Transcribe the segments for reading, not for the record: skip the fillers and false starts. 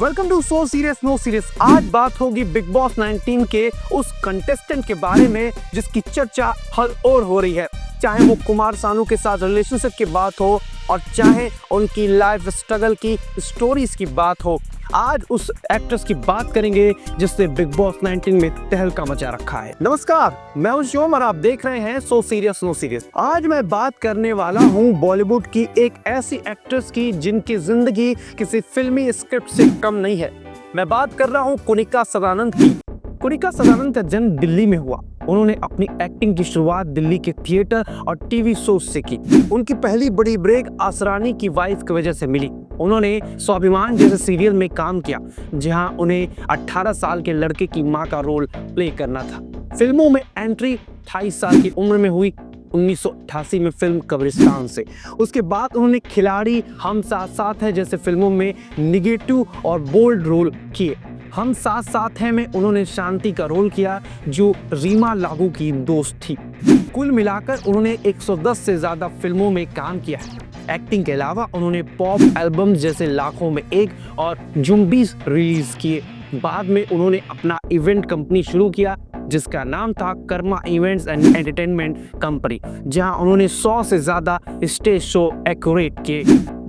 Welcome to So Serious no serious. आज बात होगी बिग बॉस 19 के उस कंटेस्टेंट के बारे में जिसकी चर्चा हर ओर हो रही है, चाहे वो कुमार सानू के साथ रिलेशनशिप की बात हो और चाहे उनकी लाइफ स्ट्रगल की स्टोरीज की बात हो। आज उस एक्ट्रेस की बात करेंगे जिसने बिग बॉस 19 में तहलका मचा रखा है। नमस्कार, मैं हूं शिवम और आप देख रहे हैं सो सीरियस नो सीरियस। आज मैं बात करने वाला हूं बॉलीवुड की एक ऐसी एक्ट्रेस की जिनकी जिंदगी किसी फिल्मी स्क्रिप्ट से कम नहीं है। मैं बात कर रहा हूं कुनिका सदानंद की। कुनिका सदानंद का जन्म दिल्ली में हुआ। उन्होंने अपनी एक्टिंग की शुरुआत दिल्ली के थिएटर और टीवी शो से की। उनकी पहली बड़ी ब्रेक आसरानी की वाइफ की वजह से मिली। उन्होंने स्वाभिमान जैसे सीरियल में काम किया जहां उन्हें 18 साल के लड़के की मां का रोल प्ले करना था। फिल्मों में एंट्री 28 साल की उम्र में हुई 1988 में फिल्म कब्रिस्तान से। उसके बाद उन्होंने खिलाड़ी, हम साथ साथ हैं जैसे फिल्मों में निगेटिव और बोल्ड रोल किए। हम साथ साथ हैं में उन्होंने शांति का रोल किया जो रीमा लागू की दोस्त थी। कुल मिलाकर उन्होंने 110 से ज्यादा फिल्मों में काम किया है। एक्टिंग के अलावा उन्होंने पॉप एल्बम जैसे लाखों में एक और जुम्बीज रिलीज किए। बाद में उन्होंने अपना इवेंट कंपनी शुरू किया जिसका नाम था Karma events and entertainment company, जहां उन्होंने 100 से ज्यादा स्टेज शो एक्यूरेट किए।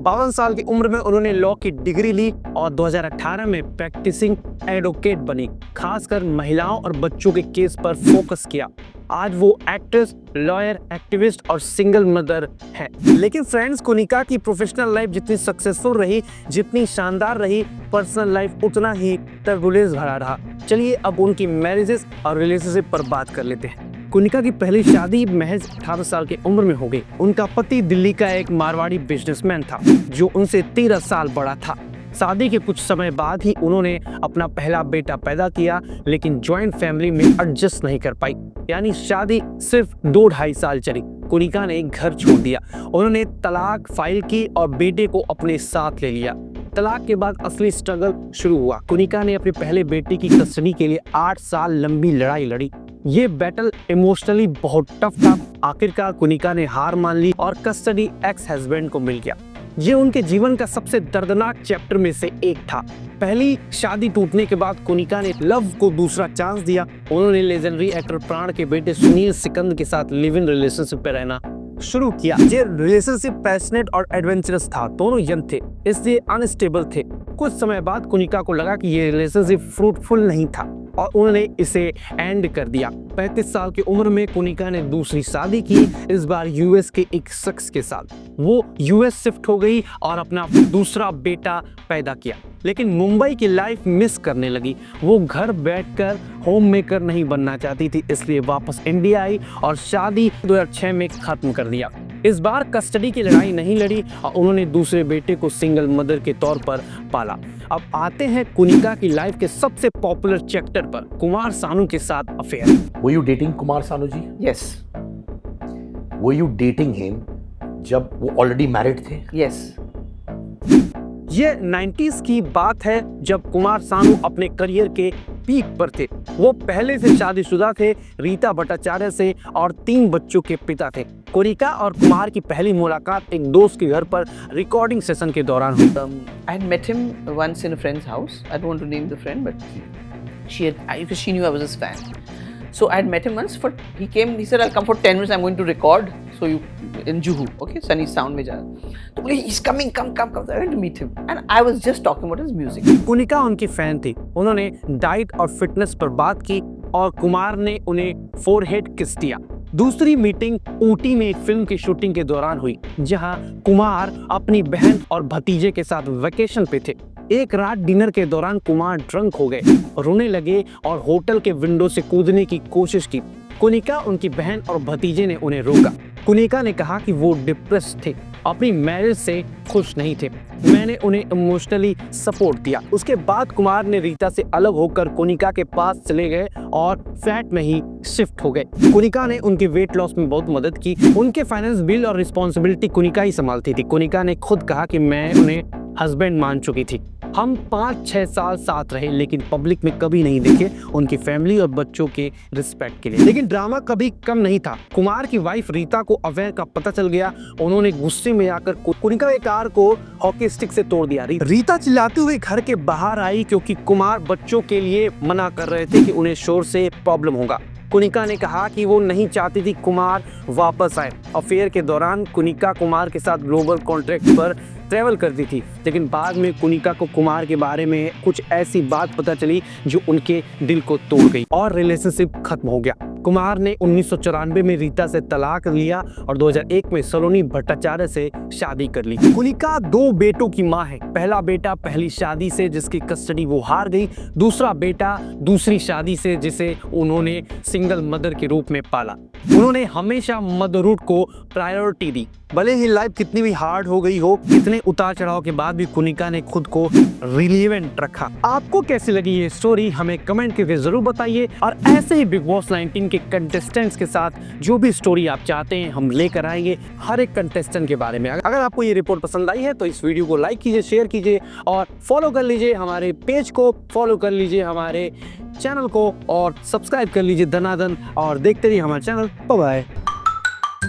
52 साल की उम्र में उन्होंने लॉ की डिग्री ली और 2018 में प्रैक्टिसिंग एडवोकेट बनी, खासकर महिलाओं और बच्चों के केस पर फोकस किया। आज वो एक्ट्रेस, लॉयर, एक्टिविस्ट और सिंगल मदर है। लेकिन फ्रेंड्स, कुनिका की प्रोफेशनल लाइफ जितनी सक्सेसफुल रही, जितनी शानदार रही, पर्सनल लाइफ उतना ही टर्बुलेंस भरा रहा। चलिए अब उनकी मैरिजेस और रिलेशनशिप पर बात कर लेते हैं। कुनिका की पहली शादी महज 18 साल की उम्र में हो गई। उनका पति दिल्ली का एक मारवाड़ी बिजनेसमैन था जो उनसे 13 साल बड़ा था। शादी के कुछ समय बाद ही उन्होंने अपना पहला बेटा पैदा किया, लेकिन जॉइंट फैमिली में एडजस्ट नहीं कर पाई, यानी शादी सिर्फ 2-2.5 साल चली। कुनिका ने घर छोड़ दिया। उन्होंने तलाक फाइल की और बेटे को अपने साथ ले लिया। तलाक के बाद असली स्ट्रगल शुरू हुआ। कुनिका ने अपने पहले बेटे की कस्टडी के लिए 8 साल लंबी लड़ाई लड़ी। ये बैटल इमोशनली बहुत टफ था। आखिरकार कुनिका ने हार मान ली और कस्टडी एक्स हस्बैंड को मिल गया। ये उनके जीवन का सबसे दर्दनाक चैप्टर में से एक था। पहली शादी टूटने के बाद कुनिका ने लव को दूसरा चांस दिया। उन्होंने लेजेंडरी एक्टर प्राण के बेटे सुनील सिकंद के साथ लिव इन रिलेशनशिप पे रहना शुरू किया। ये रिलेशनशिप पैशनेट और एडवेंचरस था। दोनों यंग थे, इसलिए अनस्टेबल थे। कुछ समय बाद कुनिका को लगा कि ये रिलेशनशिप फ्रूटफुल नहीं था और उन्होंने इसे एंड कर दिया। 35 साल की उम्र में कुनिका ने दूसरी शादी की, इस बार यूएस के एक शख्स के साथ। वो यूएस शिफ्ट हो गई और अपना दूसरा बेटा पैदा किया, लेकिन मुंबई की लाइफ मिस करने लगी। वो घर बैठकर होम मेकर नहीं बनना चाहती थी, इसलिए वापस इंडिया आई और शादी 2006 में खत्म कर दिया। इस बार कस्टडी की लड़ाई नहीं लड़ी और उन्होंने दूसरे बेटे को सिंगल मदर के तौर पर पाला। अब आते हैं कुनिका की लाइफ के सबसे पॉपुलर चैप्टर पर, कुमार सानू के साथ affair. Were you dating Kumar Sanu ji? Yes, Were you dating him जब वो ऑलरेडी मैरिड थे? yes. ये 90s की बात है जब कुमार सानू अपने करियर के पीक पर थे। वो पहले से शादीशुदा थे, रीता भट्टाचार्य से, और 3 बच्चों के पिता थे। कुनिका और कुमार की पहली मुलाकात एक दोस्त के घर पर रिकॉर्डिंग सेशन के दौरान हुई। I had met him once in a friend's house. I don't want to name the friend, but because she knew I was his fan. So I had met him once. He came. He said, "I'll come for 10 minutes. I'm going to record. So you in Juhu, okay? Sunny Sound में जाना." तो बोले, "He's coming. Come." I went to meet him, and I was just talking about his music. Kunika उनकी fan थी। उन्होंने diet और fitness पर बात की और कुमार ने उन्हें फोरहेड किस दिया। दूसरी मीटिंग ऊटी में एक फिल्म की शूटिंग के दौरान हुई, जहां कुमार अपनी बहन और भतीजे के साथ वेकेशन पे थे। एक रात डिनर के दौरान कुमार ड्रंक हो गए, रोने लगे और होटल के विंडो से कूदने की कोशिश की। कुनिका, उनकी बहन और भतीजे ने उन्हें रोका। कुनिका ने कहा कि वो डिप्रेस थे, अपनी मैरिज से खुश नहीं थे। मैंने उन्हें इमोशनली सपोर्ट दिया। उसके बाद कुमार ने रीता से अलग होकर कुनिका के पास चले गए और फ्लैट में ही शिफ्ट हो गए। कुनिका ने उनके वेट लॉस में बहुत मदद की। उनके फाइनेंस बिल और रिस्पॉन्सिबिलिटी कुनिका ही संभालती थी। कुनिका ने खुद कहा कि मैं उन्हें हस्बैंड मान चुकी थी। हम 5-6 साल साथ रहे लेकिन पब्लिक में कभी नहीं देखे उनकी फैमिली और बच्चों के रिस्पेक्ट के लिए। लेकिन ड्रामा कभी कम नहीं था। कुमार की वाइफ रीता को अफेयर का पता चल गया। उन्होंने गुस्से में आकर कुनिका के कार को हॉकी स्टिक से तोड़ दिया। रीता चिल्लाते हुए घर के बाहर आई क्योंकि कुमार बच्चों के लिए मना कर रहे थे कि उन्हें शोर से प्रॉब्लम होगा। कुनिका ने कहा कि वो नहीं चाहती थी कुमार वापस आए। अफेयर के दौरान कुनिका कुमार के साथ ग्लोबल कॉन्ट्रैक्ट पर ट्रैवल करती थी, लेकिन बाद में कुनिका को कुमार के बारे में कुछ ऐसी बात पता चली जो उनके दिल को तोड़ गई और रिलेशनशिप खत्म हो गया। कुमार ने 1994 में रीता से तलाक लिया और 2001 में सलोनी भट्टाचार्य से शादी कर ली। कुनिका 2 बेटों की मां है। पहला बेटा पहली शादी से जिसकी कस्टडी वो हार गई, दूसरा बेटा दूसरी शादी से जिसे उन्होंने सिंगल मदर के रूप में पाला। उन्होंने हमेशा मदरहुड को प्रायोरिटी दी। भले ही लाइफ कितनी भी हार्ड हो गई हो, इतने उतार चढ़ाव के बाद भी कुनिका ने खुद को रिलेवेंट रखा। आपको कैसी लगी ये स्टोरी हमें कमेंट करके जरूर बताइए और ऐसे ही बिग बॉस 19 के कंटेस्टेंट्स के साथ जो भी स्टोरी आप चाहते हैं हम लेकर आएंगे हर एक कंटेस्टेंट के बारे में। अगर आपको ये रिपोर्ट पसंद आई है तो इस वीडियो को लाइक कीजिए, शेयर कीजिए और फॉलो कर लीजिए हमारे पेज को, फॉलो कर लीजिए हमारे चैनल को और सब्सक्राइब कर लीजिए धनाधन और देखते रहिए हमारा चैनल। Bye bye.